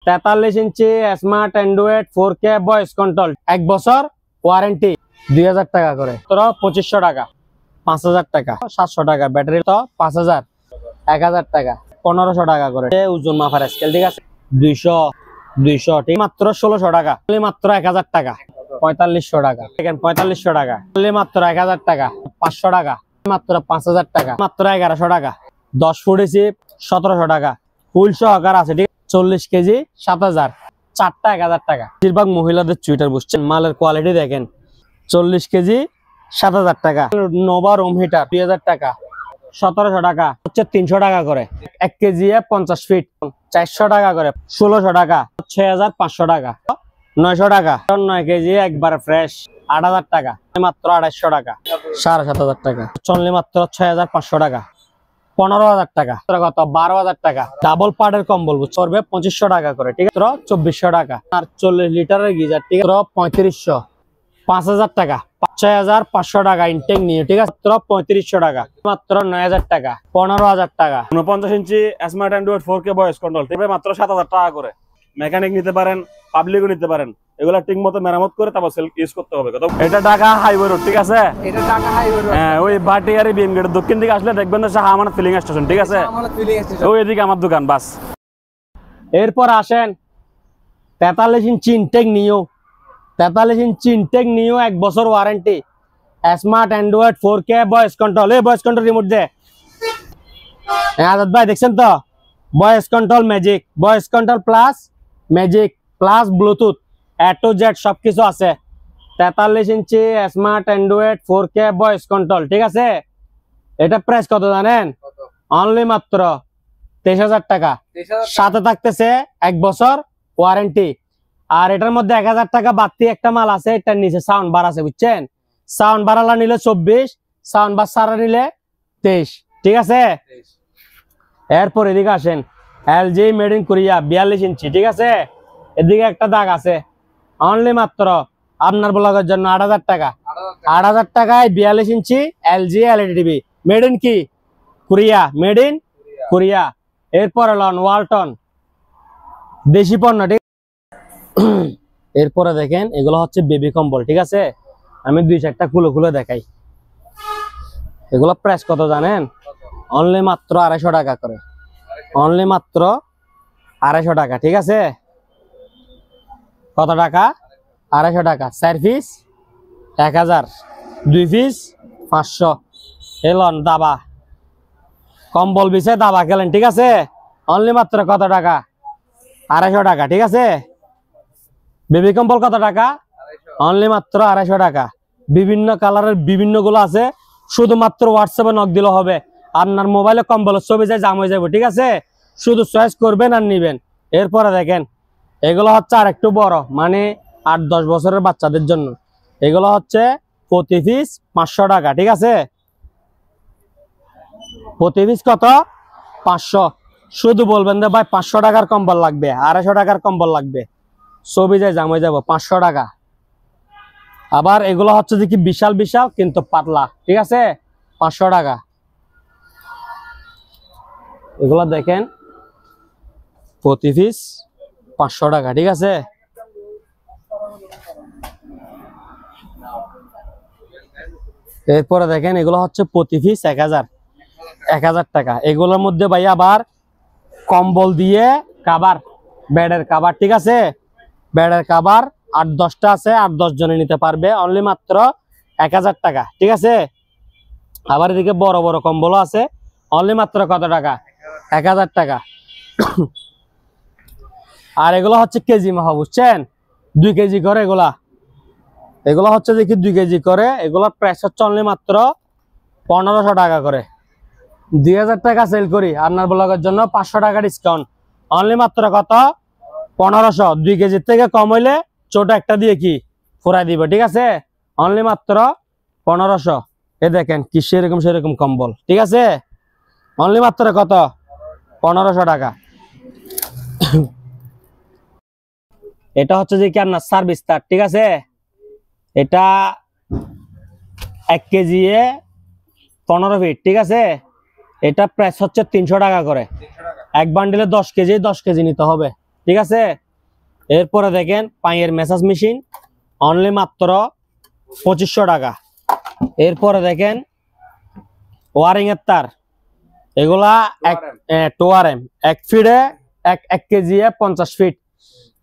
43 inch smart Android 4K voice control 1 বছর warranty 2000 টাকা করে। তোর 2500 টাকা, 5000 টাকা, 700 টাকা ব্যাটারি তো 5000, 1000 টাকা, 1500 টাকা করে ওজন মাপার স্কেল। ঠিক আছে 200 ঠিক মাত্র 1600 টাকা, মাত্র 1000 টাকা, 4500 টাকা, দেখেন 4500 টাকা, মাত্র 1000 টাকা, 500 টাকা, মাত্র 5000 টাকা, মাত্র 1100 টাকা, 10 ফুট এসি 1700 টাকা, ফুল সহকার আছে। ঠিক 40 কেজি 7000, 4টা 1000 টাকা। বেশিরভাগ মহিলাদের চুইটার বুঝছেন, মালের কোয়ালিটি দেখেন। 40 কেজি 7000 টাকা। নোভা রুম হিটার 2000 টাকা, 1700 টাকা হচ্ছে 300 টাকা করে। 1 কেজি 50 ফিট 400 টাকা করে, 1600 টাকা, 6500 টাকা, 900 টাকা। 9 কেজি একবার ফ্রেশ 8000 টাকা, মাত্র 2800 টাকা, 7500 টাকা। চললে মাত্র 6500 টাকা, 15000 টাকা, কত 12000 টাকা। ডাবল পার্টের কম্বল চড়বে 2500 টাকা করে। ঠিক আছে 2400 টাকা। আর 40 লিটারের গিজার ঠিক আছে 3500, 5000 টাকা, 6500 টাকা ইনটেক নিয়ে। ঠিক আছে 3500 টাকা, মাত্র 9000 টাকা, 15000 টাকা। 49 inch smart Android 4K voice control মাত্র 7000 টাকা করে। মেকানিক নিতে পারেন, পাবলিকও নিতে পারেন। এগুলা ঠিক মতো মেরামত করে তারপর সেল ইউজ করতে হবে। এটা ঢাকা হাইওয়ে রোড। ঠিক আছে এটা ঢাকা হাইওয়ে রোড। হ্যাঁ ওই বাটিয়ারি বিএম গেটের দক্ষিণ দিকে আসলে দেখবেন যে শাহমানা ফিলিং স্টেশন। ঠিক আছে ওই এদিকে আমার দোকান বাস। এরপর আসেন 43 ইঞ্চি ইনটেক নিও, 43 ইঞ্চি ইনটেক নিও 1 বছর warranty, smart Android 4K voice control. এই ভয়েস কন্ট্রোল রিমোট দে। আজাদ ভাই দেখছেন তো, voice control magic, voice control plus magic plus Bluetooth A to Z সবকিছু আছে। 43 inch smart Android 4K voice control. ঠিক আছে এটা প্রাইস কত জানেন? অনলি মাত্র 23000 টাকা। সাথে থাকতেছে 1 বছর ওয়ারেন্টি। আর এটার মধ্যে 1000 টাকা বাড়তি একটা মাল আছে, এটার নিচে সাউন্ড বার আছে বুঝছেন। সাউন্ড বাড়ালা নিলে 24, সাউন্ড বার সারা নিলে 23। ঠিক আছে এরপর এদিকে আসেন LG মেড ইন কোরিয়া 42 ইঞ্চি। ঠিক আছে এদিকে একটা দাগ আছে, অনলি মাত্র আপনার ব্লগের জন্য 8000 টাকা। 8000 টাকায় 42 ইঞ্চি LG LED TV made in কি কোরিয়া, মেড ইন কোরিয়া। এরপর লন ওয়ালটন দেশি পণ্য। ঠিক এরপরে দেখেন এগুলো হচ্ছে বেবি কম্বল। ঠিক আছে আমি 2-4টা খুলে দেখাই। এগুলো প্রাইস কত জানেন? অনলি মাত্র 250 টাকা করে, অনলি মাত্র 250 টাকা। ঠিক আছে কত টাকা? 250 টাকা। 4 পিস 1000, 2 পিস 500। এলন দাবা কম্বল বিছে দাবা খেলেন। ঠিক আছে অনলি মাত্র কত টাকা? 250 টাকা। ঠিক আছে বেবি কম্বল কত টাকা? অনলি মাত্র 250 টাকা। বিভিন্ন কালারের বিভিন্ন গুলো আছে, শুধুমাত্র হোয়াটসঅ্যাপে নক দিলে হবে। আপনার মোবাইলে কম্বলের ছবি যায় জাম হয়ে যাবে। ঠিক আছে শুধু চয়েস করবেন আর নিবেন। এরপরে দেখেন এগুলো হচ্ছে আর একটু বড়, মানে 8-10 বছরের বাচ্চাদের জন্য। এগুলো হচ্ছে প্রতি পিস 500 টাকা। ঠিক আছে প্রতি পিস কত? 500। শুধু বলবেন যে ভাই 500 টাকার কম্বল লাগবে, 250 টাকার কম্বল লাগবে, ছবি যায় জাম হয়ে যাবো, 500 টাকা। আবার এগুলো হচ্ছে যে কি বিশাল বিশাল কিন্তু পাতলা। ঠিক আছে 500 টাকা। এগুলো দেখেন প্রতি পিস 500 টাকা। ঠিক আছে এরপরে দেখেন এগুলো হচ্ছে প্রতি পিস 1000 টাকা। এগুলোর মধ্যে ভাই আবার কম্বল দিয়ে কাভার, বেডের কাভার। ঠিক আছে বেডের কাভার 8-10টা আছে, 8-10 জনে নিতে পারবে, অনলি মাত্র 1000 টাকা। ঠিক আছে আবার এদিকে বড় বড় কম্বলও আছে, অনলি মাত্র কত টাকা? 1000 টাকা। আর এগুলো হচ্ছে কেজি মাহা বুঝছেন, 2 কেজি করে এগুলো হচ্ছে দেখি 2 কেজি করে। এগুলোর প্রাইস হচ্ছে অনলি মাত্র 1500 টাকা করে। 2000 টাকা সেল করি, আপনার ব্লগের জন্য 500 টাকা ডিসকাউন্ট, অনলি মাত্র কত? 1500। 2 কেজির থেকে কম হইলে ছোট একটা দিয়ে কি ফুরাই দিব। ঠিক আছে অনলি মাত্র 1500। এ দেখেন কি সেরকম সেরকম কম্বল। ঠিক আছে অনলি মাত্র কত? 1500 টাকা। এটা হচ্ছে যে কি আপনার সার্ভিস তার। ঠিক আছে এটা 1 কেজি 15 ফিট। ঠিক আছে এটা প্রাইস হচ্ছে 300 টাকা করে। এক বান্ডিলে 10 কেজি নিতে হবে। ঠিক আছে। এরপরে দেখেন পায়ের ম্যাসাজ মেশিন অনলি মাত্র 2500 টাকা। এরপরে দেখেন ওয়ারিং এর তার, এগুলা 2RM 1 ফিটে 1 কেজি 50 ফিট।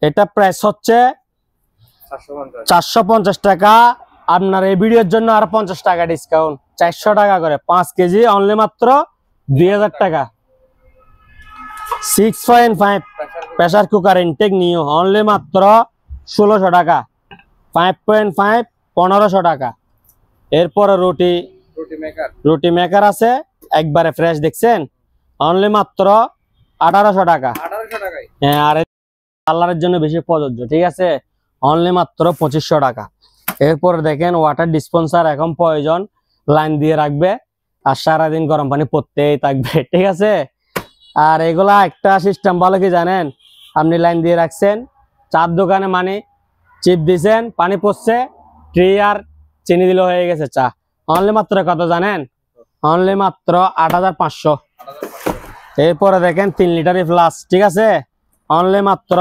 এটা প্রাইস হচ্ছে 450 টাকা। আপনার এই ভিডিওর জন্য আরো 50 টাকা ডিসকাউন্ট, 400 টাকা করে 5 কেজি অনলি মাত্র 2000 টাকা। 6.5 প্রেসার কুকার ইনটেক নিও অনলি মাত্র 1600 টাকা। 5.5 1500 টাকা। এরপরে রুটি মেকার আছে একবারে ফ্রেশ, দেখছেন অনলি মাত্র 1800 টাকা। হ্যাঁ, আর পার্লারের জন্য বেশি প্রযোজ্য, ঠিক আছে, অনলি মাত্র 2500 টাকা। এরপরে দেখেন ওয়াটার ডিসপেন্সার এখন প্রয়োজন, লাইন দিয়ে রাখবে আর সারাদিন গরম পানি পড়তেই থাকবে, ঠিক আছে। আর এগুলা একটা সিস্টেম ভালো কি জানেন, আপনি লাইন দিয়ে রাখছেন, চার দোকানে মানে চিপ দিছেন, পানি পড়ছে, ট্রি আর চিনি দিলে হয়ে গেছে চা। অনলি মাত্র কত জানেন? অনলি মাত্র 8500। এরপরে দেখেন 3 লিটার প্লাস, ঠিক আছে, অনলি মাত্র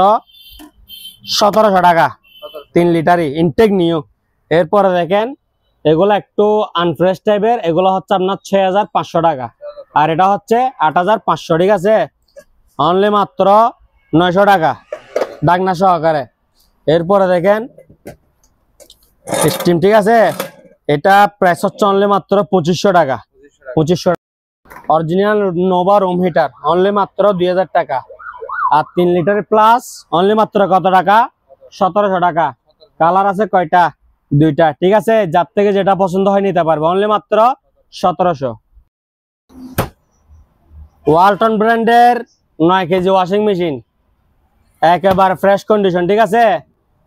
1700 টাকা 3 লিটারই ইনটেক নিউ। এরপরে দেখেন এগুলো একটু আনফ্রেশ টাইপের, এগুলো হচ্ছে আপনার 6500 টাকা, আর এটা হচ্ছে 8500, ঠিক আছে, অনলি মাত্র 900 টাকা ডাকনা সহকারে। এরপরে দেখেন স্টিম, ঠিক আছে, এটা প্রাইস হচ্ছে অনলি মাত্র 2500 টাকা। 2500 original Nova room heater only মাত্র 2000 টাকা। আর 3 লিটার প্লাস অনলি মাত্র কত টাকা? 1700 টাকা। কালার আছে কয়টা? 2টা, ঠিক আছে, যার থেকে যেটা পছন্দ হয় নিতে পারবে, অনলি মাত্র 1700। ওয়ালটন ব্র্যান্ডের 9 কেজি ওয়াশিং মেশিন একেবারে ফ্রেশ কন্ডিশন, ঠিক আছে,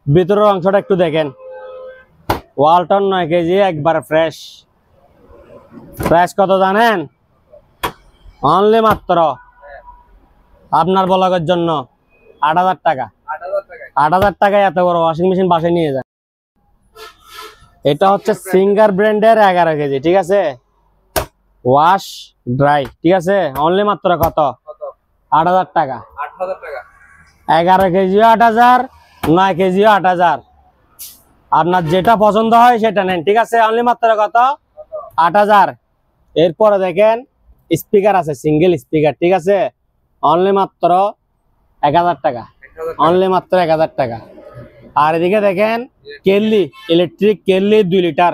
ভিতরের অংশটা একটু দেখেন, ওয়ালটন 9 কেজি একবারে ফ্রেশ। প্রাইস কত জানেন? অনলি মাত্র আপনার ব্লগের জন্য 8000 টাকা। 8000 টাকায় এত বড় ওয়াশিং মেশিন বাসায় নিয়ে যান। এটা হচ্ছে সিঙ্গার ব্র্যান্ডের 11 কেজি, ঠিক আছে, ওয়াশ ড্রাই, ঠিক আছে, অনলি মাত্র কত? 8000 টাকা। 11 কেজিও 8000, 9 কেজিও 8000, আপনার যেটা পছন্দ হয় সেটা নেন, ঠিক আছে, অনলি মাত্র কত? 8000। এরপরে দেখেন স্পিকার আছে, সিঙ্গেল স্পিকার, ঠিক আছে, অনলি মাত্র 1000 টাকা, অনলি মাত্র 1000 টাকা। আর এদিকে দেখেন kettle, electric kettle 2 litre,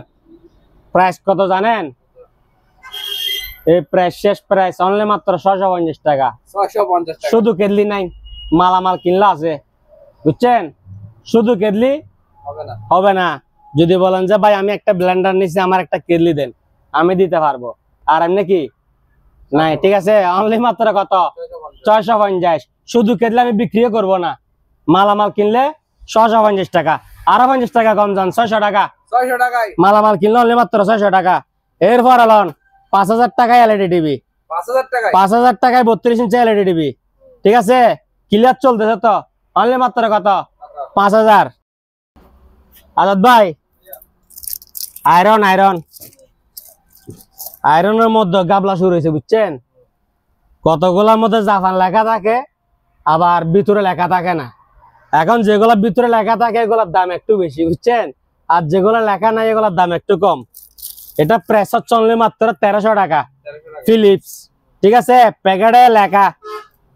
price কত জানেন? এই প্রাইস শেষ প্রাইস অনলি মাত্র 650 টাকা। শুধু কেটলি নাই, মালামাল কিনলা আছে, বুঝছেন, শুধু কেটলি হবে না। যদি বলেন যে ভাই আমি একটা ব্লেন্ডার নিছি, আমার একটা কেটলি দেন, আমি দিতে পারবো, আর এমনি কি নাই, ঠিক আছে, অনলি মাত্র কত? 650। শুধু কেটলি আমি বিক্রিও করবো না, মালামাল কিনলে 650 টাকা, আরো 50 টাকা কম যান, 600 টাকা মালামাল কিনলে অনলি মাত্র 600 টাকা। এরপর আলন 5000 টাকায় এলইডি টিভি, 5000 টাকায় 32 ইঞ্চি এলইডি টিভি, ঠিক আছে, ক্লিয়ার চলতেছে তো, অনলি মাত্র কত? 5000। আজাদ ভাই আয়রনের মধ্যে গাবলা শুরু হয়েছে, বুঝছেন, কতগুলার মধ্যে জাপান লেখা থাকে, আবার ভিতরে লেখা থাকে না। এখন যেগুলা ভিতরে লেখা থাকে এগুলোর দাম একটু বেশি, বুঝছেন, আর যেগুলো লেখা নাই এগুলোর দাম একটু কম। এটা প্রাইস হচ্ছে অনলি মাত্র 1300 টাকা ফিলিপস, ঠিক আছে, প্যাকেটে লেখা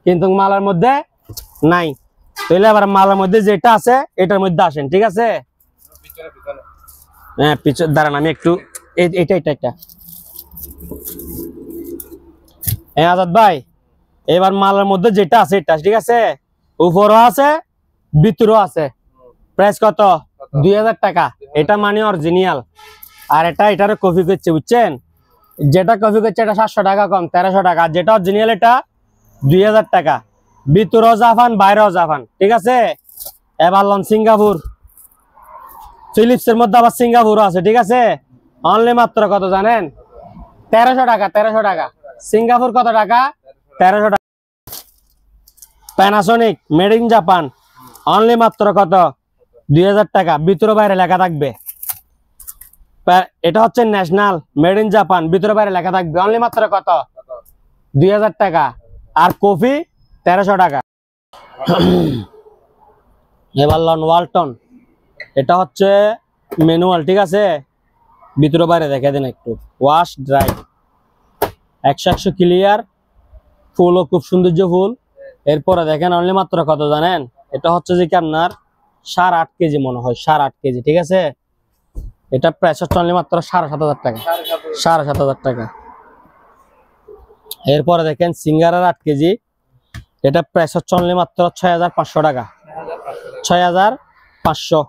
কিন্তু মালের মধ্যে নাই। তাহলে আবার মালের মধ্যে যেটা আছে এটার মধ্যে আসেন, ঠিক আছে। হ্যাঁ, পিছনে দাঁড়ান, আমি একটু এটা হ্যাঁ আজাদ ভাই, এবার মালের মধ্যে যেটা আছে এটা, ঠিক আছে, উপরও আছে ভিতরেও আছে। প্রাইস কত? 2000 টাকা। এটা মানে অরিজিনাল, আর এটারে কপি করছে, বুঝছেন, যেটা কপি করছে এটা 700 টাকা কম, 1300 টাকা, আর যেটা অরিজিনাল এটা 2000 টাকা। ভিতরেও জাপান, বাইরেও জাপান, ঠিক আছে। এবার লন সিঙ্গাপুর, ফিলিপসের মধ্যে আবার সিঙ্গাপুরও আছে, ঠিক আছে, অনলি মাত্র কত জানেন? 1300 টাকা। 1300 টাকা। সিঙ্গাপুর কত টাকা? 1300 টাকা। Panasonic made in Japan only মাত্র কত? 2000 টাকা, ভিতরে বাইরে লেখা থাকবে। এটা হচ্ছে ন্যাশনাল মেড ইন জাপান, ভিতরে বাইরে লেখা থাকবে, অনলি মাত্র কত? 2000 টাকা। আর কফি 1300 টাকা। এবার লন ওয়ালটন, এটা হচ্ছে ম্যানুয়াল, ঠিক আছে, ভিতরে বাইরে দেখে দিন একটু, ওয়াশ ড্রাই, 100 ক্লিয়ার, ফুলও খুব সৌন্দর্য ফুল। এরপরে দেখেন অনলি মাত্র কত জানেন, এটা হচ্ছে যে কি আপনার 8.5 কেজি মনে হয়, 8.5 কেজি, ঠিক আছে। এটা প্রাইস হচ্ছে অনলি মাত্র 7,500 টাকা, 7,500 টাকা। এরপরে দেখেন সিঙ্গারের 8 কেজি, এটা প্রাইস হচ্ছে অনলি মাত্র 6,500 টাকা, 6,500।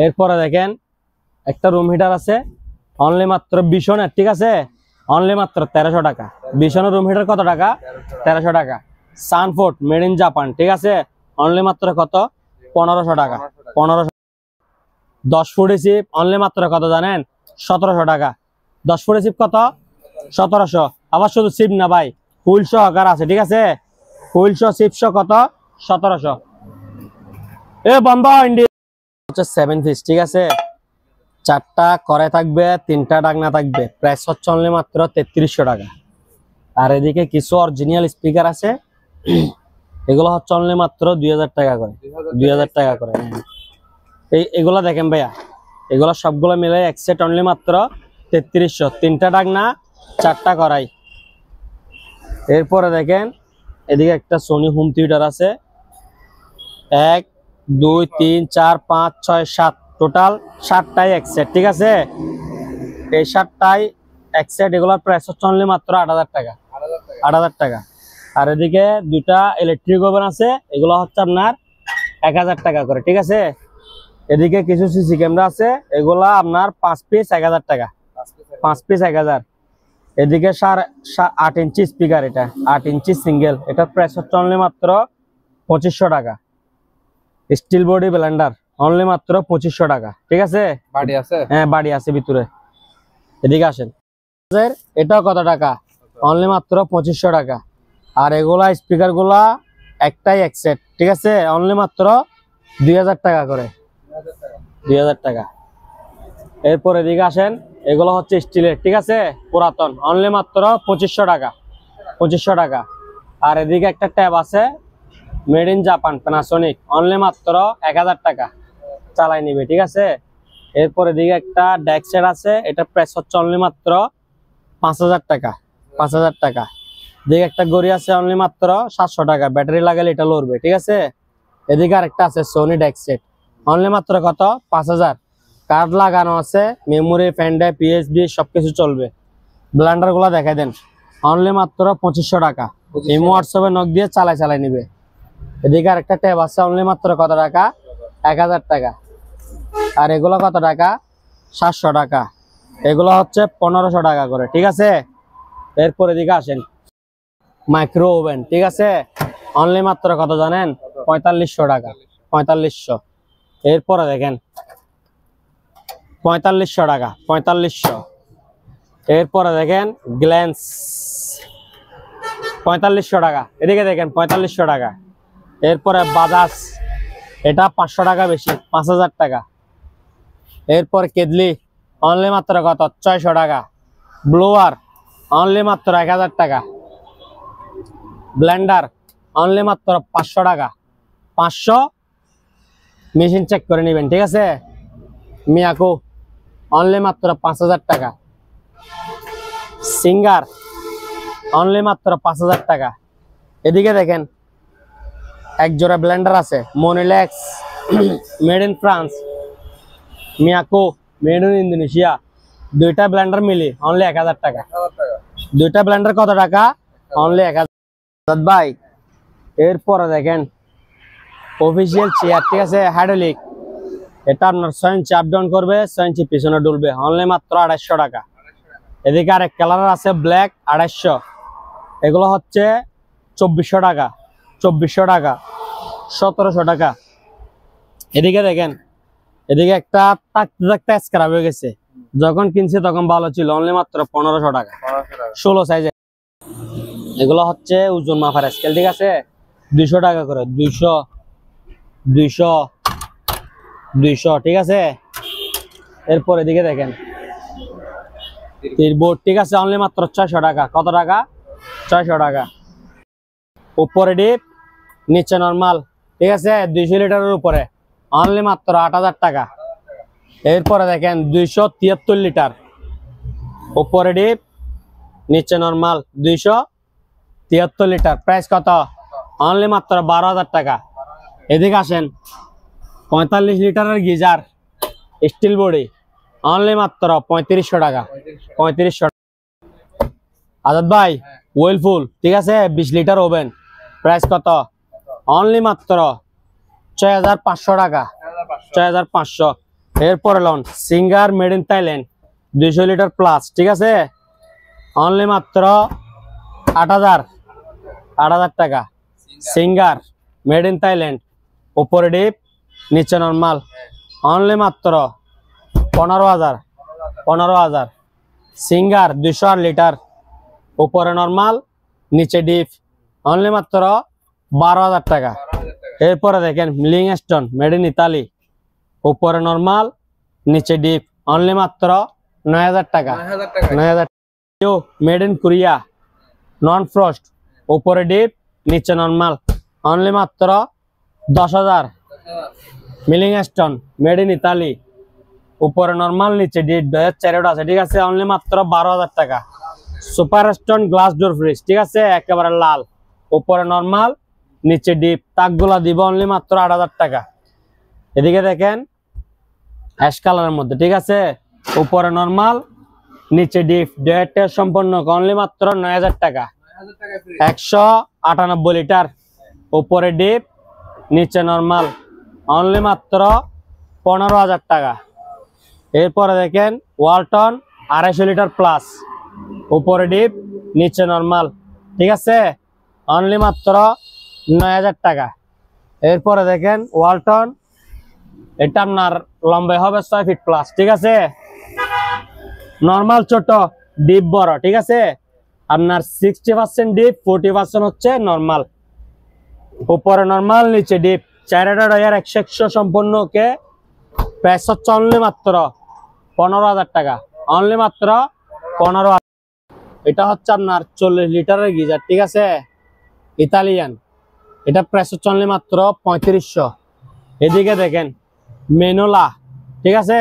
এরপরে দেখেন একটা রুম হিটার আছে অনলি মাত্র বিশনের, ঠিক আছে, অনলি মাত্র 1300 টাকা। বিশনের রুম হিটার কত টাকা? 1300 টাকা। সানফোর্ড মেড ইন জাপান, ঠিক আছে, অনলি মাত্র কত? 1500 টাকা, 1500। 10 ফুট রিসিপ অনলি মাত্র কত জানেন? 1700 টাকা। 10 ফুট রিসিপ কত? 1700। আবার শুধু সিপ না ভাই, ফুল সহকার আছে, ঠিক আছে, ফুল সহ সিপ সহ কত? 1700। এ বন্ধ ইন্ডিয়া হচ্ছে 7 পিস, ঠিক আছে, 4টা করে থাকবে, 3টা ডাকনা থাকবে, প্রাইস হচ্ছে অনলি মাত্র 3300 টাকা। আর এদিকে কিছু অরিজিনাল স্পিকার আছে, এগুলো হচ্ছে অনলি মাত্র 2000 টাকা করে, 2000 টাকা করে। এগুলা দেখেন ভাইয়া, এগুলা সবগুলো মিলে এক সেট অনলি মাত্র 3300, 3টা ডাকনা 4টা করাই। এরপরে দেখেন এদিকে একটা সোনি হোম থিয়েটার আছে, 1 2 3 4 5 6 7, টোটাল 7টাই এক সেট, ঠিক আছে, এই 7টাই এক সেট। এগুলোর প্রাইস হচ্ছে অনলি মাত্র 8000 টাকা, 8000 টাকা। আর এদিকে দুইটা ইলেকট্রিক ওভেন আছে, এগুলো হচ্ছে আপনার 1000 টাকা করে, ঠিক আছে। এদিকে কিছু সিসি ক্যামেরা আছে, এগুলা আপনার 5 পিস 1000 টাকা, 5 পিস 1000। এদিকে 8 ইঞ্চি স্পিকার, এটা 8 ইঞ্চি সিঙ্গেল, এটার প্রাইস হচ্ছে অনলি মাত্র 2500 টাকা। স্টিল বডি ব্লেন্ডার অনলি মাত্র 2500 টাকা, ঠিক আছে। বাড়ি আছে? হ্যাঁ বাড়ি আছে ভিতরে। এদিকে আসেন, এটাও কত টাকা? অনলি মাত্র 2500 টাকা। আর এগুলা স্পিকার গুলা একটাই এক সেট, ঠিক আছে, অনলি মাত্র 2000 টাকা করে, 2000 টাকা। এরপর এদিকে আসেন, এগুলো হচ্ছে স্টিলের, ঠিক আছে, পুরাতন, অনলি মাত্র 2500 টাকা, 2500 টাকা। আর এদিকে একটা ট্যাব আছে made in Japan Panasonic, only মাত্র 1000 টাকা, চালাই নিবে, ঠিক আছে। এরপর এদিকে একটা ডেস্ক সেট আছে, এটা প্রাইস হচ্ছে অনলি মাত্র 5000 টাকা, 5000 টাকা। এদিকে একটা ঘড়ি আছে অনলি মাত্র 700 টাকা, ব্যাটারি লাগালে এটা লড়বে, ঠিক আছে। এদিকে আরেকটা আছে সোনি ডেস্ক সেট, অনলি মাত্র কত? 5000। কার্ড লাগানো আছে, মেমোরি, পেন ড্রাইভ, পিএসডি সবকিছু চলবে। ব্লেন্ডার গুলা দেখাই দেন, অনলি মাত্র 2500 টাকা, ইমো হোয়াটসঅ্যাপে নক দিয়ে চালাই নিবে। এদিকে আরেকটা ট্যাব আছে, অনলি মাত্র কত টাকা? 1000 টাকা। আর এগুলো কত টাকা? 700 টাকা। এগুলো হচ্ছে 1500 টাকা করে, ঠিক আছে। এরপর এদিকে আসেন, মাইক্রো ওভেন, ঠিক আছে, অনলি মাত্র কত জানেন? 4500 টাকা, 4500। এরপরে দেখেন 4500 টাকা, 4500। এরপরে দেখেন গ্ল্যান্স, 4500 টাকা, এদিকে দেখেন 4500 টাকা। এরপরে বাজাজ, এটা 500 টাকা বেশি, 5000 টাকা। এরপর কেদলি, অনলি মাত্র কত? 600 টাকা। ব্লোয়ার অনলি মাত্র 1000 টাকা। ব্লেন্ডার অনলি মাত্র 500 টাকা, 500। মেশিন চেক করে নেবেন, ঠিক আছে। মিয়াকো অনলি মাত্র 5000 টাকা। সিঙ্গার অনলি মাত্র 5000 টাকা। এদিকে দেখেন এক জোড়া ব্লেন্ডার আছে, মনিলেক্স made in France, Miyako made in Indonesia, দুইটা ব্লেন্ডার মিলি অনলি 1000 টাকা। দুইটা ব্লেন্ডার কত টাকা? অনলি 1000 ভাই। এরপরে দেখেন অফিসিয়াল চেয়ার, ঠিক আছে, হাইড্রোলিক, এটা আপনার 6 ইঞ্চি আপ ডাউন করবে, 6 ইঞ্চি পিছনে ডুলবে, অনলি মাত্র 250 টাকা। এদিকে আরেক কালার আছে ব্ল্যাক, 250। এগুলো হচ্ছে 2400 টাকা, 2400 টাকা, 1700 টাকা। এদিকে দেখেন, এদিকে একটা থাকতে থাকতে খারাপ হয়ে গেছে, যখন কিনছে তখন ভালো ছিল, অনলি মাত্র 1500 টাকা, 16 সাইজে। এগুলো হচ্ছে ওজন মাপার স্কেল, ঠিক আছে, 200 টাকা করে, 200 200 200, ঠিক আছে। এরপর এদিকে দেখেন বোর্ড, ঠিক আছে, অনলি মাত্র 600 টাকা। কত টাকা? 600 টাকা। উপরে ডিপ, নিচে নরমাল, ঠিক আছে 200 লিটারের উপরে অনলি মাত্র 8000 টাকা। এরপরে দেখেন 273 লিটার, উপরে ডিপ নিচে নরমাল 273 লিটার, প্রাইস কত? অনলি মাত্র 12000 টাকা। এদিকে আসেন 45 লিটারের গিজার স্টিল বডি অনলি মাত্র 3500 টাকা। 3500। আজাদ ভাই ওয়েলফুল, ঠিক আছে 20 লিটার ওভেন, প্রাইস কত? অনলি মাত্র 6500 টাকা। 6500। এরপরে লন Singer made in Thailand 200 litre plus, ঠিক আছে অনলি মাত্র 8000 টাকা। সিঙ্গার মেড ইন থাইল্যান্ড, উপরে ডিপ নিচে নরমাল অনলি মাত্র 15000। সিঙ্গার 200 লিটার, উপরে নরমাল নিচে ডিপ অনলি মাত্র 12000 টাকা। এরপরে দেখেন milling stone made in Italy, উপরে নরমাল নিচে ডিপ অনলি মাত্র 9000 টাকা। 9000। Made in Korea non frost, উপরে ডিপ নিচে নরমাল অনলি মাত্র 10000। Milling stone made in Italy, উপরে নরমাল নিচে ডিপ 2004 আছে, ঠিক আছে অনলি মাত্র 12000 টাকা। Super stone glass door fridge, ঠিক আছে একেবারে লাল, উপরে নরমাল নিচে ডিপ, তাকগুলা দিব অনলি মাত্র 8000 টাকা। এদিকে দেখেন অ্যাশ কালারের মধ্যে, ঠিক আছে উপরে নরমাল নিচে ডিপ, ডেটের সম্পন্ন অনলি মাত্র 9000 টাকা। 198 লিটার, উপরে ডিপ নিচে নরমাল অনলি মাত্র 15000 টাকা। এরপরে দেখেন ওয়ালটন 250 লিটার প্লাস, উপরে ডিপ নিচে নরমাল, ঠিক আছে অনলি মাত্র 9000 টাকা। এরপরে দেখেন ওয়ালটন, এটা আপনার লম্বাই হবে 6 ফিট প্লাস, ঠিক আছে নরমাল ছোট ডিপ বড়, ঠিক আছে আপনার 60% ডিপ 40% হচ্ছে নরমাল, উপরে নরমাল নিচে ডিপ, 4100 সম্পূর্ণ কে প্রাইস হচ্ছে অনলি মাত্র 15000 টাকা। অনলি মাত্র 15000। এটা হচ্ছে আপনার 40 লিটারের গিজার, ঠিক আছে ইতালিয়ান, এটা প্রাইস হচ্ছে অনলি মাত্র 3500। এদিকে দেখেন মেনোলা, ঠিক আছে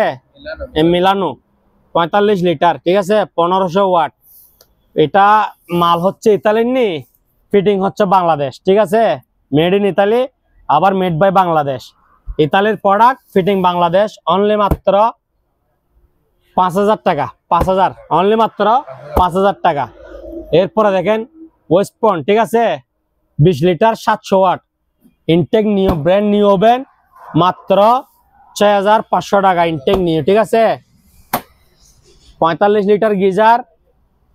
মিলানো 45 লিটার, ঠিক আছে 1500 ওয়াট, এটা মাল হচ্ছে ইতালিয়ান নি, ফিটিং হচ্ছে বাংলাদেশ, ঠিক আছে মেড ইন ইতালি আবার মেড বাই বাংলাদেশ, ইতালির প্রোডাক্ট ফিটিং বাংলাদেশ, অনলি মাত্র 5000 টাকা। 5000 অনলি মাত্র 5000 টাকা। এরপরে দেখেন ওয়েস্টপন, ঠিক আছে 20 litre 700 watt, intact new brand new oven মাত্র 6500 টাকা। ইনটেক নিউ, ঠিক আছে 45 লিটার গিজার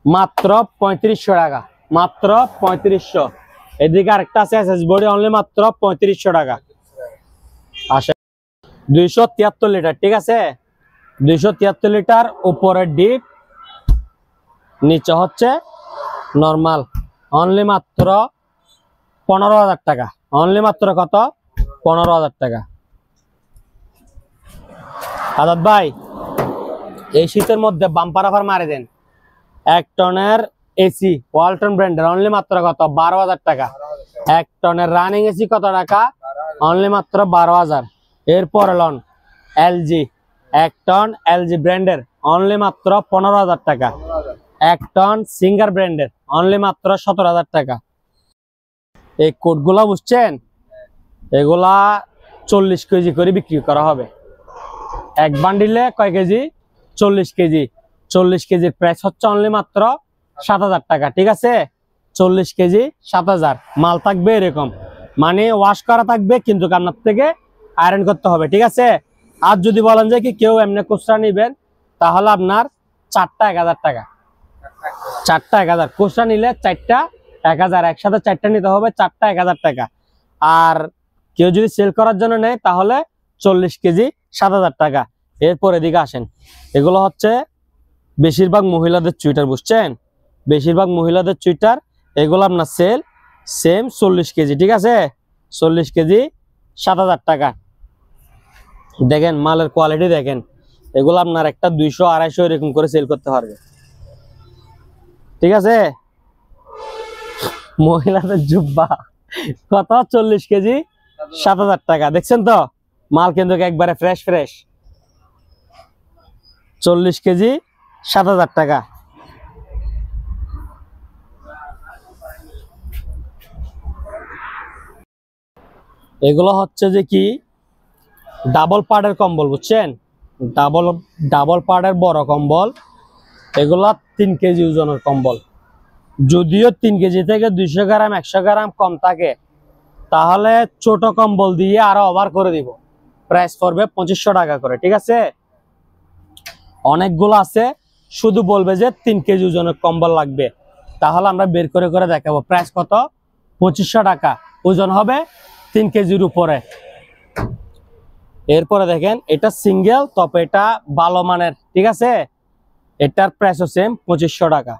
মাত্র 3500 টাকা। মাত্র 3500। এদিকে আরেকটা আছে এসএস বডি অনলি মাত্র 3500 টাকা। আসে 273 লিটার, ঠিক আছে 273 লিটার, উপরে ডিপ নিচে হচ্ছে নরমাল অনলি মাত্র 15000 টাকা। অনলি মাত্র কত? 15000 টাকা। আজাদ ভাই এই শীতের মধ্যে বাম্পার অফার মারে দেন, 1 টনের এসি ওয়ালটন ব্র্যান্ডের অনলি মাত্র কত? 12000 টাকা। 1 টনের রানিং এসি কত টাকা? অনলি মাত্র 12000। এরপর লন এলজি 1 টন এলজি ব্র্যান্ডের অনলি মাত্র 15000 টাকা। 1 টন সিঙ্গার ব্র্যান্ডের অনলি মাত্র 17000 টাকা। এই কোটগুলা বুঝছেন, এগুলা 40 কেজি করে বিক্রি করা হবে। এক বান্ডিলে কয় কেজি? 40 কেজি। 40 কেজির প্রাইস হচ্ছে অনলি মাত্র 7000 টাকা, ঠিক আছে 40 কেজি 7000। মাল থাকবে এরকম, মানে ওয়াশ করা থাকবে কিন্তু আপনার থেকে আয়রন করতে হবে, ঠিক আছে। আর যদি বলেন যে কি কেউ এমনি খুচরা নিবেন তাহলে আপনার 4টা 1000 টাকা। 4টা 1000, খুচরা নিলে 4টা 1000, একসাথে 4টা নিতে হবে, 4টা 1000 টাকা। আর কেউ যদি সেল করার জন্য নেয় তাহলে 40 কেজি 7000 টাকা। এরপর এদিকে আসেন, এগুলো হচ্ছে বেশিরভাগ মহিলাদের চুইটার, বুঝছেন বেশিরভাগ মহিলাদের চুইটার, এগুলো আপনার সেল সেম 40 কেজি, ঠিক আছে 40 কেজি 7000 টাকা। দেখেন মালের কোয়ালিটি দেখেন, এগুলো আপনার একটা 200 250 এরকম করে সেল করতে পারবে, ঠিক আছে। মহিলাদের জুব্বা কত? 40 কেজি 7,000 টাকা। দেখছেন তো মাল কিন্তু একবারে ফ্রেশ ফ্রেশ। 40 কেজি 7,000 টাকা। এগুলো হচ্ছে যে কি ডাবল পার্টের কম্বল, বুঝছেন? ডাবল পার্টের বড় কম্বল। এগুলা 3 কেজি ওজনের কম্বল। যদিও 3 কেজি থেকে 200 গ্রাম 100 গ্রাম কম থাকে, তাহলে ছোট কম্বল দিয়ে আরো ওভার করে দিব। প্রাইস পড়বে 2500 টাকা করে, ঠিক আছে? অনেকগুলো আছে, শুধু বলবে যে 3 কেজি ওজনের কম্বল লাগবে, তাহলে আমরা বের করে করে দেখাবো। প্রাইস কত? 2500 টাকা। ওজন হবে 3 কেজির উপরে। এরপরে দেখেন এটা সিঙ্গেল, তবে এটা ভালো মানের, ঠিক আছে? এটার প্রাইসও সেম 2500 টাকা।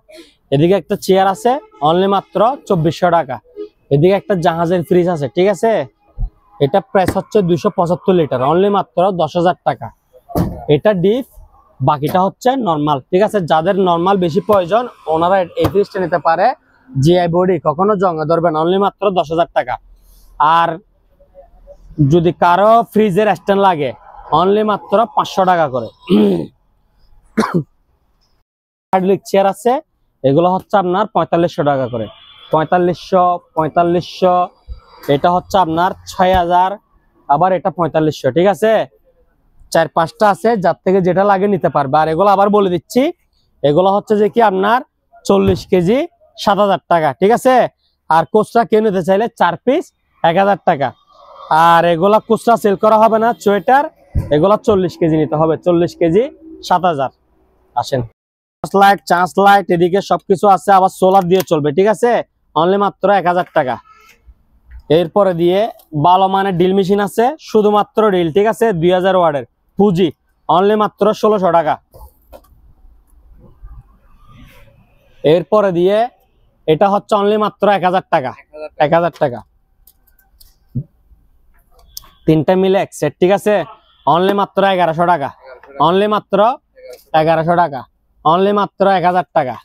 এদিকে একটা চেয়ার আছে অনলি মাত্র 2400 টাকা। এদিকে একটা জাহাজের ফ্রিজ আছে, ঠিক আছে? এটা প্রাইস হচ্ছে 275 লিটার, অনলি মাত্র 10,000 টাকা। এটা ডিপ, বাকিটা হচ্ছে নরমাল, ঠিক আছে? যাদের নরমাল বেশি প্রয়োজন ওনারা এই ফ্রিজটা নিতে পারে। জিআই বডি, কখনো জঙ্গে ধরবেন, অনলি মাত্র 10,000 টাকা। আর যদি কারো ফ্রিজের স্ট্যান্ড লাগে অনলি মাত্র 500 টাকা করে। চেয়ার আছে, এগুলো হচ্ছে আপনার 4500 টাকা করে। 4500। এটা হচ্ছে আপনার 6000, আবার এটা 4500, ঠিক আছে? 4-5টা আছে, যার থেকে যেটা লাগে নিতে পারবে। আর এগুলো আবার বলে দিচ্ছি, এগুলো হচ্ছে যে কি আপনার 40 কেজি 7,000 টাকা, ঠিক আছে? আর খুচরা কেউ নিতে চাইলে 4 পিস 1,000 টাকা। আর এগুলা খুচরা সেল করা হবে না, সোয়েটার এগুলা 40 কেজি নিতে হবে। 40 কেজি 7,000। আসেন, চার্জ লাইট এদিকে সবকিছু আছে, আবার সোলার দিয়ে চলবে, ঠিক আছে? অনলি মাত্র 1,000 টাকা। এরপরে দিয়ে ভালো মানের ড্রিল মেশিন আছে, শুধুমাত্র ড্রিল, ঠিক আছে? 2000 ওয়াটের পুঁজি, অনলি মাত্র 1600 টাকা। এরপরে দিয়ে এটা হচ্ছে অনলি মাত্র 1000 টাকা। 1000 টাকা 3টা মিলে এক সেট, ঠিক আছে? অনলি মাত্র 1100 টাকা। অনলি মাত্র 1100 টাকা। অনলি মাত্র 1000 টাকা।